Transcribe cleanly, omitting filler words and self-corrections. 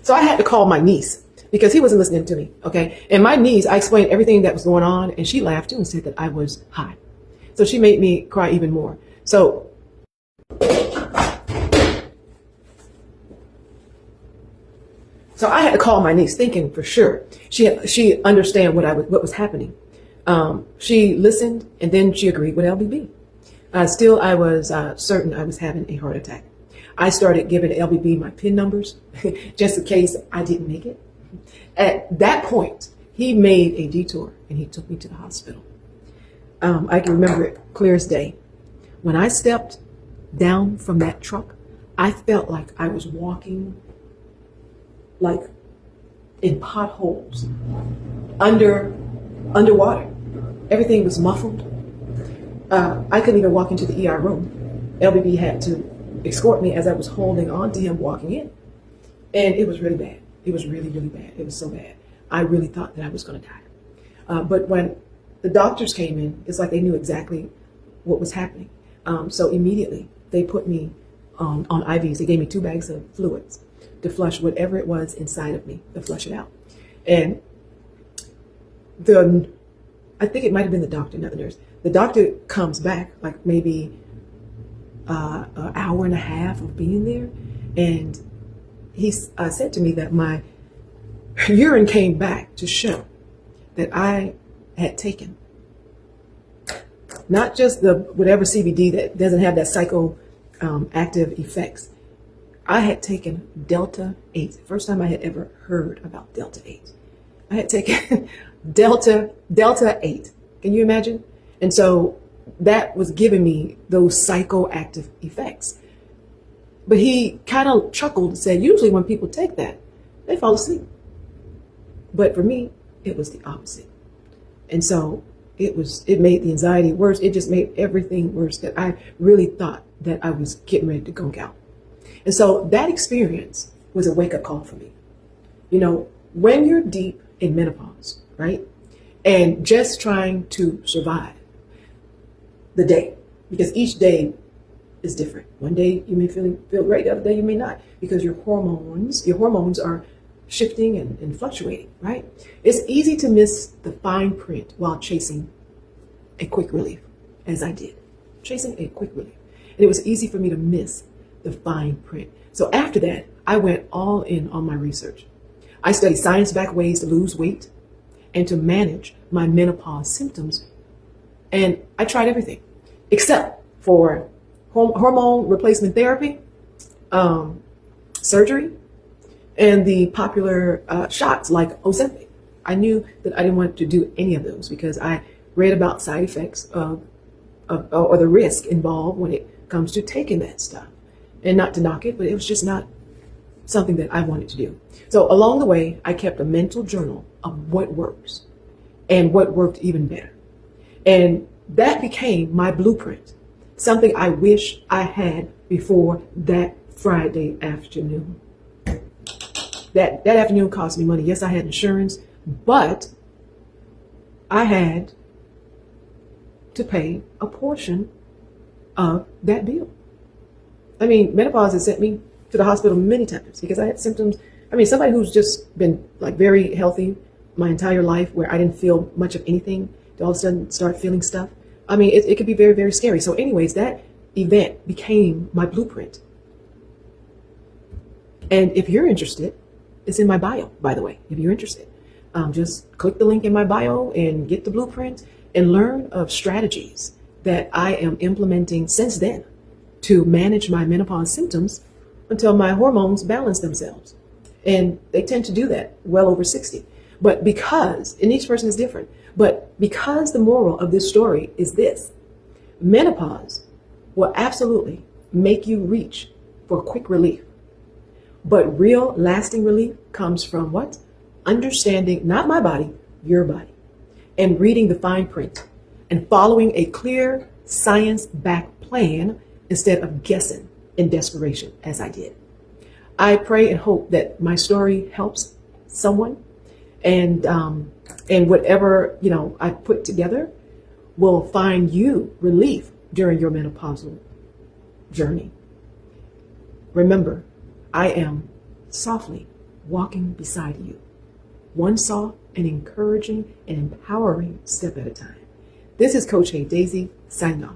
So I had to call my niece because he wasn't listening to me. Okay. And my niece, I explained everything that was going on, and she laughed too and said that I was high. So she made me cry even more. So I had to call my niece, thinking for sure she understand what was happening. She listened, and then she agreed with LBB. Still, I was certain I was having a heart attack. I started giving LBB my PIN numbers just in case I didn't make it. At that point, he made a detour and he took me to the hospital. I can remember it clear as day. When I stepped down from that truck, I felt like I was walking like in potholes, underwater. Everything was muffled. I couldn't even walk into the ER room. LBB had to escort me as I was holding on to him walking in. And it was really bad. It was really, really bad. It was so bad. I really thought that I was going to die. But when the doctors came in, it's like they knew exactly what was happening. So immediately they put me on IVs. They gave me 2 bags of fluids to flush whatever it was inside of me, to flush it out. And I think it might have been the doctor, not the nurse. The doctor comes back like maybe an hour and a half of being there. And he said to me that my urine came back to show that I had taken not just the whatever CBD that doesn't have that psychoactive effects. I had taken Delta 8. First time I had ever heard about Delta 8. I had taken Delta 8. Can you imagine? And so that was giving me those psychoactive effects. But he kind of chuckled and said, usually when people take that, they fall asleep. But for me, it was the opposite. And so it made the anxiety worse. It just made everything worse, that I really thought that I was getting ready to gunk out. And so that experience was a wake-up call for me. You know, when you're deep in menopause, right, and just trying to survive the day, because each day is different. One day you may feel great, the other day you may not, because your hormones are shifting and fluctuating, right? It's easy to miss the fine print while chasing a quick relief, as I did, chasing a quick relief. And it was easy for me to miss the fine print. So after that, I went all in on my research. I studied science-backed ways to lose weight and to manage my menopause symptoms. And I tried everything except for hormone replacement therapy, surgery, and the popular shots like Ozempic. I knew that I didn't want to do any of those because I read about side effects or the risk involved when it comes to taking that stuff. And not to knock it, but it was just not something that I wanted to do. So along the way, I kept a mental journal of what works and what worked even better. And that became my blueprint, something I wish I had before that Friday afternoon. That afternoon cost me money. Yes, I had insurance, but I had to pay a portion of that bill. I mean, menopause has sent me to the hospital many times because I had symptoms. I mean, somebody who's just been like very healthy my entire life, where I didn't feel much of anything, to all of a sudden start feeling stuff. I mean, it could be very, very scary. So anyways, that event became my blueprint. And if you're interested, it's in my bio, by the way. If you're interested, just click the link in my bio and get the blueprint and learn of strategies that I am implementing since then to manage my menopause symptoms until my hormones balance themselves. And they tend to do that well over 60. But because, and each person is different, but because the moral of this story is this: menopause will absolutely make you reach for quick relief. But real lasting relief comes from what? Understanding not my body, your body, and reading the fine print and following a clear science-backed plan instead of guessing in desperation, as I did. I pray and hope that my story helps someone, and whatever I put together will find you relief during your menopausal journey. Remember, I am softly walking beside you, one soft and encouraging and empowering step at a time. This is Coach Hey Daisy, signing off.